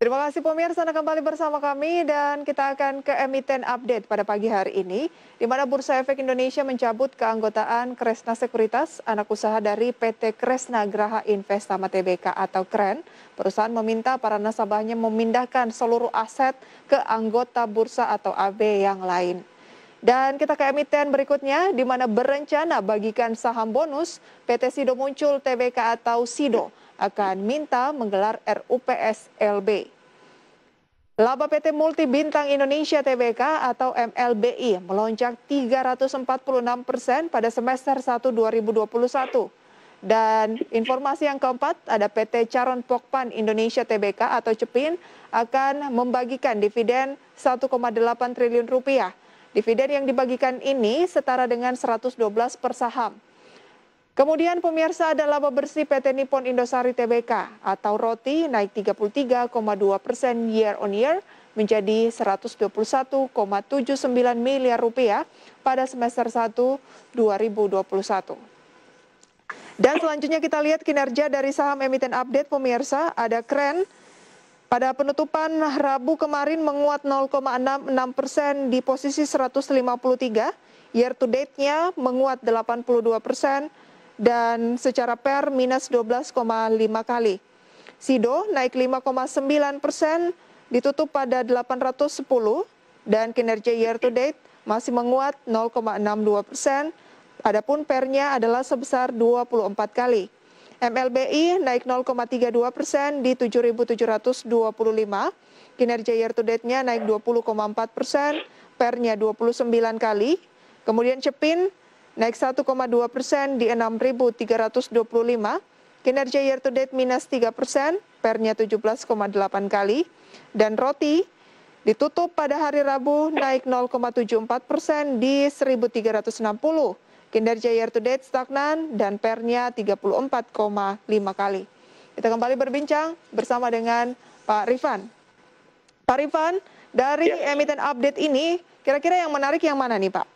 Terima kasih pemirsa Anda kembali bersama kami dan kita akan ke emiten update pada pagi hari ini di mana Bursa Efek Indonesia mencabut keanggotaan Kresna Sekuritas, anak usaha dari PT Kresna Graha Investama Tbk atau KREN. Perusahaan meminta para nasabahnya memindahkan seluruh aset ke anggota bursa atau AB yang lain. Dan kita ke emiten berikutnya, di mana berencana bagikan saham bonus, PT Sido Muncul Tbk atau Sido akan minta menggelar RUPS LB. Laba PT Multi Bintang Indonesia Tbk atau MLBI melonjak 346% pada semester 1 2021. Dan informasi yang keempat, ada PT Charon Pokpan Indonesia Tbk atau CEPIN akan membagikan dividen 1,8 triliun rupiah. Dividen yang dibagikan ini setara dengan 112 per saham. Kemudian pemirsa ada laba bersih PT Nippon Indosari Tbk atau ROTI naik 33,2% year on year menjadi 121,79 miliar rupiah pada semester 1 2021. Dan selanjutnya kita lihat kinerja dari saham emiten update pemirsa, ada KREN. Pada penutupan Rabu kemarin menguat 0,66% di posisi 153, year to date-nya menguat 82% dan secara per minus 12,5 kali. Sido naik 5,9%, ditutup pada 810 dan kinerja year to date masih menguat 0,62%, adapun pernya adalah sebesar 24 kali. MLBI naik 0,32% di 7.725, kinerja year to date-nya naik 20,4%, pernya 29 kali. Kemudian CEPIN naik 1,2% di 6.325, kinerja year to date minus 3%, pernya 17,8 kali. Dan ROTI ditutup pada hari Rabu naik 0,74% di 1.360. Kinerja year to date stagnan dan pernya 34,5 kali. Kita kembali berbincang bersama dengan Pak Rifan. Pak Rifan, dari emiten update ini, kira-kira yang menarik yang mana nih Pak?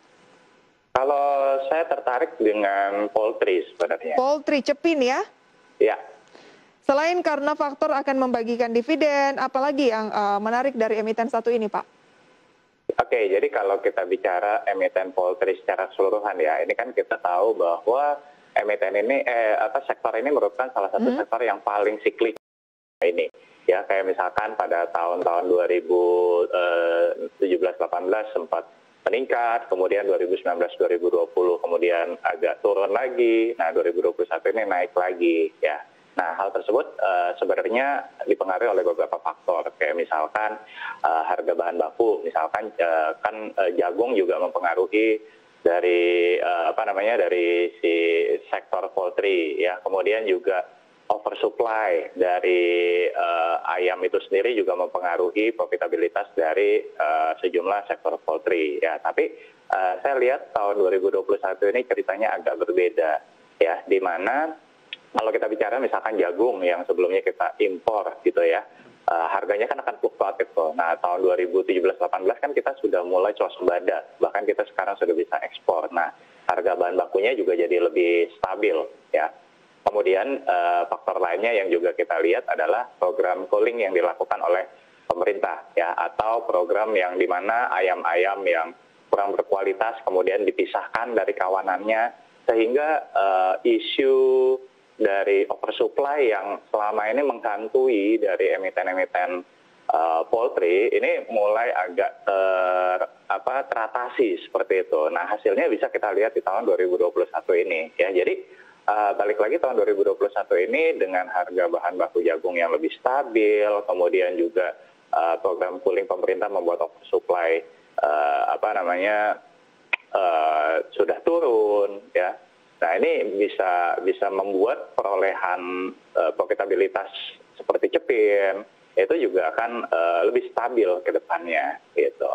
Kalau saya tertarik dengan poultry sebenarnya. Poultry, CEPIN ya? Ya. Selain karena faktor akan membagikan dividen, apalagi yang menarik dari emiten satu ini Pak? Oke, jadi kalau kita bicara emiten poultry secara keseluruhan ya, ini kan kita tahu bahwa emiten ini, sektor ini merupakan salah satu sektor yang paling siklik ini. Ya, kayak misalkan pada tahun-tahun 2017-18 sempat meningkat, kemudian 2019-2020 kemudian agak turun lagi, nah 2021 ini naik lagi ya. Nah, hal tersebut sebenarnya dipengaruhi oleh beberapa faktor, kayak misalkan harga bahan baku, misalkan jagung juga mempengaruhi dari dari si sektor poultry ya. Kemudian juga oversupply dari ayam itu sendiri juga mempengaruhi profitabilitas dari sejumlah sektor poultry ya. Tapi saya lihat tahun 2021 ini ceritanya agak berbeda ya, di mana kalau kita bicara misalkan jagung yang sebelumnya kita impor gitu ya, harganya kan akan fluktuatif tuh. Nah, tahun 2017-18 kan kita sudah mulai swasembada, bahkan kita sekarang sudah bisa ekspor. Nah, harga bahan bakunya juga jadi lebih stabil ya. Kemudian faktor lainnya yang juga kita lihat adalah program culling yang dilakukan oleh pemerintah ya, atau program yang dimana ayam-ayam yang kurang berkualitas kemudian dipisahkan dari kawanannya, sehingga isu dari oversupply yang selama ini menghantui dari emiten-emiten poultry ini mulai agak teratasi seperti itu. Nah, hasilnya bisa kita lihat di tahun 2021 ini ya. Jadi balik lagi tahun 2021 ini dengan harga bahan baku jagung yang lebih stabil, kemudian juga program pooling pemerintah membuat oversupply sudah turun ya. Nah, ini bisa membuat perolehan profitabilitas seperti CEPIN itu juga akan lebih stabil ke depannya gitu.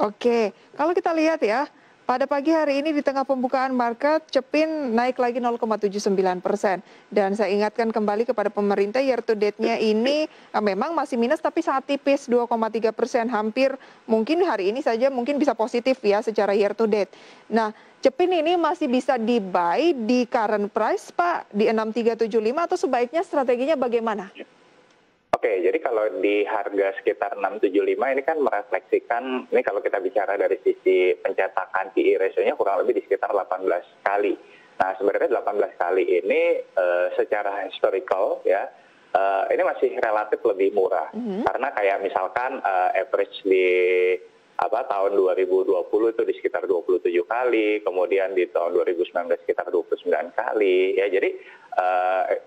Oke, kalau kita lihat ya, pada pagi hari ini di tengah pembukaan market, CEPIN naik lagi 0,79%. Dan saya ingatkan kembali kepada pemerintah, year to date-nya ini memang masih minus, tapi sangat tipis 2,3%. Hampir mungkin hari ini saja mungkin bisa positif ya secara year to date. Nah, CEPIN ini masih bisa di-buy di current price, Pak, di 6375 atau sebaiknya strateginya bagaimana? Oke, jadi kalau di harga sekitar 675 ini kan merefleksikan, ini kalau kita bicara dari sisi pencetakan PE ratio-nya kurang lebih di sekitar 18 kali. Nah, sebenarnya 18 kali ini secara historical ya, ini masih relatif lebih murah. Karena kayak misalkan average di tahun 2020 itu di sekitar 27 kali, kemudian di tahun 2019 sekitar 29 kali. Ya, jadi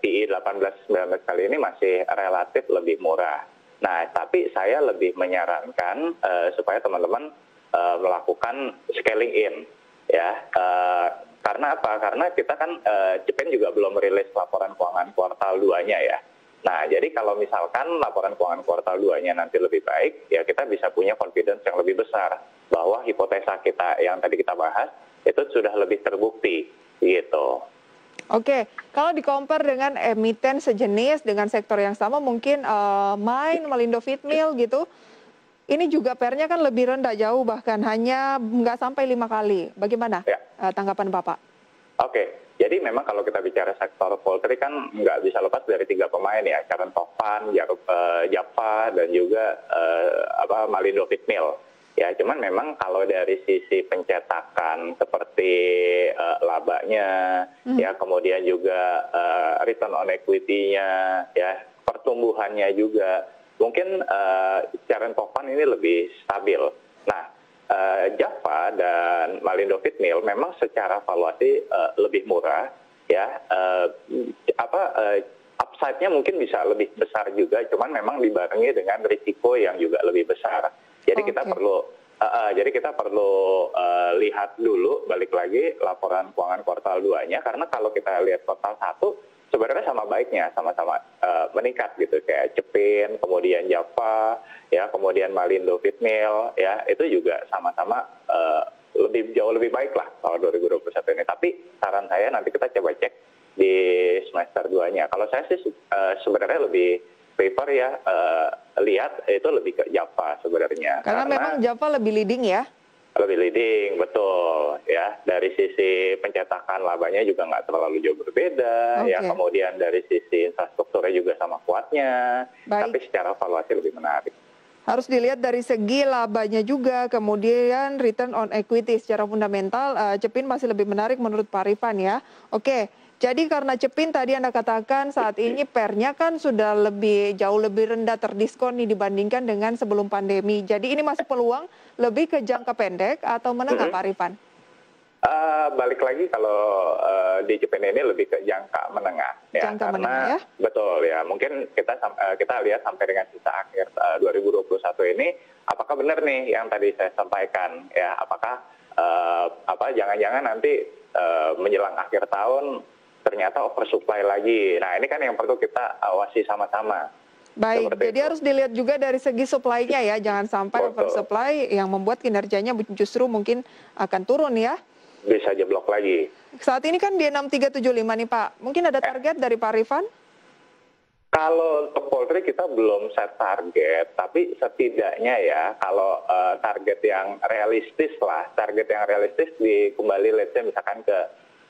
PI 18-19 kali ini masih relatif lebih murah. Nah, tapi saya lebih menyarankan supaya teman-teman melakukan scaling in, ya. Karena apa? Karena kita kan Jepang juga belum merilis laporan keuangan kuartal 2-nya ya. Nah, jadi kalau misalkan laporan keuangan kuartal 2-nya nanti lebih baik, ya kita bisa punya confidence yang lebih besar bahwa hipotesa kita yang tadi kita bahas itu sudah lebih terbukti, gitu. Oke, kalau di-compare dengan emiten sejenis dengan sektor yang sama, mungkin Malindo Feedmill gitu, ini juga PER-nya kan lebih rendah jauh, bahkan hanya nggak sampai 5 kali. Bagaimana Ya. Tanggapan Bapak? Oke, jadi memang kalau kita bicara sektor poultry kan nggak bisa lepas dari 3 pemain ya, Charon Topan, Java, dan juga Malindo Feedmill. Ya, cuman memang kalau dari sisi pencetakan seperti labanya, ya kemudian juga return on equity-nya, ya pertumbuhannya juga, mungkin Charon Topan ini lebih stabil. Nah, Java dan Malindo Feedmill memang secara valuasi lebih murah, ya. Upside-nya mungkin bisa lebih besar juga, cuman memang dibarengi dengan risiko yang juga lebih besar. Jadi kita perlu lihat dulu, balik lagi laporan keuangan kuartal 2-nya, karena kalau kita lihat kuartal 1 sebenarnya sama baiknya, sama-sama meningkat gitu, kayak Cepin, kemudian Java, ya kemudian Malindo Feedmill, ya itu juga sama-sama jauh lebih baik lah tahun 2021 ini. Tapi saran saya nanti kita coba cek di semester 2-nya. Kalau saya sih sebenarnya lebih prefer ya lihat itu lebih ke Java sebenarnya. Karena memang Java lebih leading ya? Lebih leading, betul. Ya, dari sisi pencetakan labanya juga nggak terlalu jauh berbeda. Ya, kemudian dari sisi infrastrukturnya juga sama kuatnya. Tapi secara valuasi lebih menarik. Harus dilihat dari segi labanya juga, kemudian return on equity secara fundamental, Cepin masih lebih menarik menurut Pak Rifan ya. Oke, jadi karena Cepin tadi Anda katakan saat ini PER-nya kan sudah jauh lebih rendah terdiskon nih dibandingkan dengan sebelum pandemi. Jadi ini masih peluang lebih ke jangka pendek atau menengah Pak Rifan? Balik lagi kalau di Cepin ini lebih ke jangka menengah ya, jangka karena menengah, ya? Betul ya, mungkin kita lihat sampai dengan sisa akhir 2021 ini apakah benar nih yang tadi saya sampaikan ya, apakah jangan-jangan nanti menjelang akhir tahun ternyata oversupply lagi. Nah, ini kan yang perlu kita awasi sama-sama. Baik, jadi harus dilihat juga dari segi supply-nya ya, jangan sampai oversupply yang membuat kinerjanya justru mungkin akan turun ya. Bisa jeblok lagi. Saat ini kan di 6375 nih Pak, mungkin ada target dari Pak Rifan? Kalau untuk poultry kita belum set target, tapi setidaknya ya kalau target yang realistis di kembali let's say misalkan ke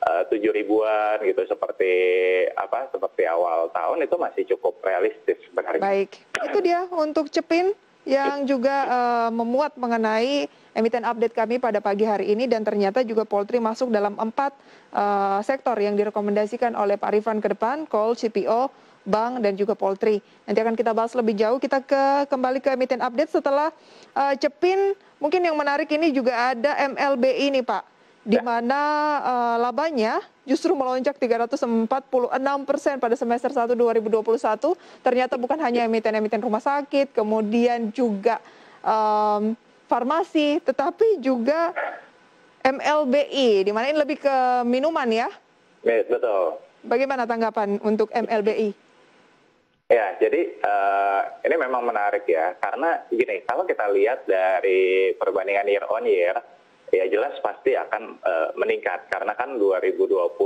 7.000-an gitu seperti awal tahun itu masih cukup realistis sebenarnya. Baik, itu dia untuk Cepin yang juga memuat mengenai emiten update kami pada pagi hari ini, dan ternyata juga poultry masuk dalam 4 sektor yang direkomendasikan oleh Pak Rifan ke depan, coal, CPO, bank, dan juga poultry. Nanti akan kita bahas lebih jauh, kita kembali ke emiten update setelah Cepin. Mungkin yang menarik ini juga ada MLBI nih Pak, di mana labanya justru melonjak 346% pada semester 1 2021. Ternyata bukan hanya emiten-emiten rumah sakit, kemudian juga farmasi, tetapi juga MLBI, di mana ini lebih ke minuman ya? Betul. Bagaimana tanggapan untuk MLBI? Ya, jadi ini memang menarik ya, karena gini, kalau kita lihat dari perbandingan year on year, ya jelas pasti akan meningkat, karena kan 2020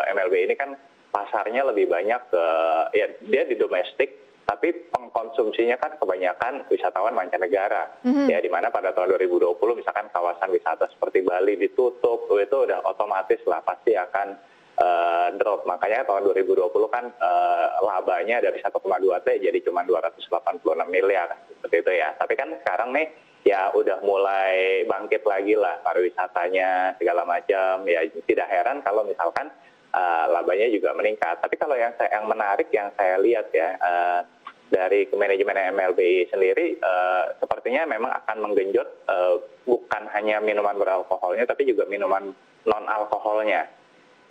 MLBI ini kan pasarnya lebih banyak ya dia di domestik, tapi pengkonsumsinya kan kebanyakan wisatawan mancanegara. Ya, di mana pada tahun 2020 misalkan kawasan wisata seperti Bali ditutup, itu udah otomatis lah pasti akan drop. Makanya tahun 2020 kan labanya dari 1,2 T jadi cuma 286 miliar seperti itu ya. Tapi kan sekarang nih ya udah mulai bangkit lagi lah pariwisatanya segala macam. Ya tidak heran kalau misalkan labanya juga meningkat. Tapi kalau yang menarik yang saya lihat ya dari manajemen MLBI sendiri sepertinya memang akan menggenjot bukan hanya minuman beralkoholnya tapi juga minuman non alkoholnya.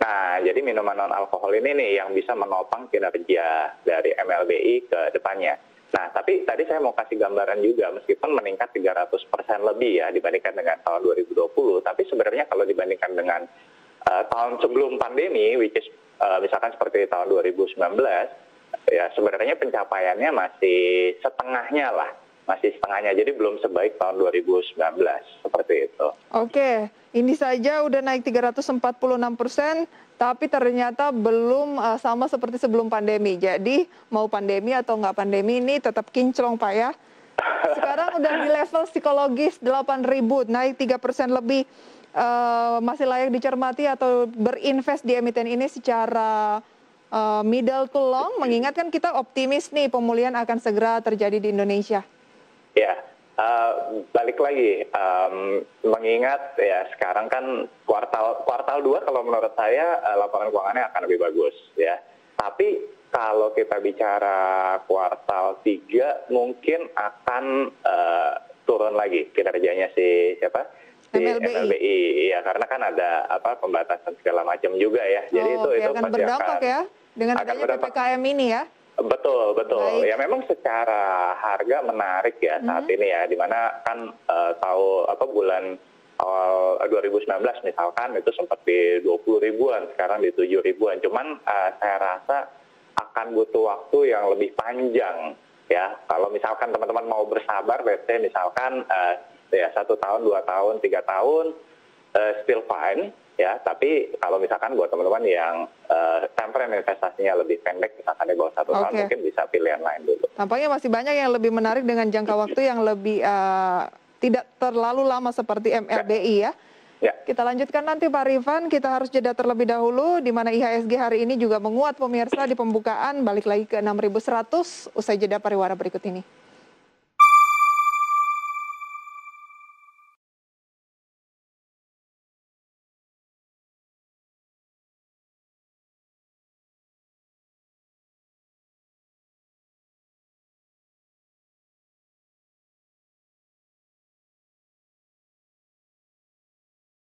Nah, jadi minuman non-alkohol ini nih yang bisa menopang kinerja dari MLBI ke depannya. Nah, tapi tadi saya mau kasih gambaran juga, meskipun meningkat 300% lebih ya dibandingkan dengan tahun 2020, tapi sebenarnya kalau dibandingkan dengan tahun sebelum pandemi, which is misalkan seperti tahun 2019, ya sebenarnya pencapaiannya masih setengahnya lah. Masih setengahnya, jadi belum sebaik tahun 2019, seperti itu. Oke, ini saja udah naik 346%, tapi ternyata belum sama seperti sebelum pandemi. Jadi mau pandemi atau nggak pandemi ini tetap kinclong Pak ya. Sekarang udah di level psikologis 8.000, naik 3% lebih. Masih layak dicermati atau berinvest di emiten ini secara middle to long, mengingatkan kita optimis nih pemulihan akan segera terjadi di Indonesia. Ya, balik lagi, mengingat ya sekarang kan kuartal 2 kalau menurut saya laporan keuangannya akan lebih bagus ya. Tapi kalau kita bicara kuartal 3 mungkin akan turun lagi kinerjanya si MLBI ya, karena kan ada pembatasan segala macam juga ya. Jadi itu akan pasti berdampak ya dengan adanya PPKM ini ya. Betul. Baik. Ya memang secara harga menarik ya saat ini ya, dimana kan tahu bulan awal 2019 misalkan itu sempat di 20 ribuan, sekarang di 7 ribuan. Cuman saya rasa akan butuh waktu yang lebih panjang ya. Kalau misalkan teman-teman mau bersabar, let's say misalkan ya 1 tahun, 2 tahun, 3 tahun, still fine. Ya, tapi kalau misalkan buat teman-teman yang time frame investasinya lebih pendek, misalkan di bawah 1 tahun, mungkin bisa pilihan lain dulu. Tampaknya masih banyak yang lebih menarik dengan jangka waktu yang lebih tidak terlalu lama seperti MLBI ya. Kita lanjutkan nanti Pak Rifan, kita harus jeda terlebih dahulu, di mana IHSG hari ini juga menguat pemirsa di pembukaan, balik lagi ke 6.100, usai jeda pariwara berikut ini.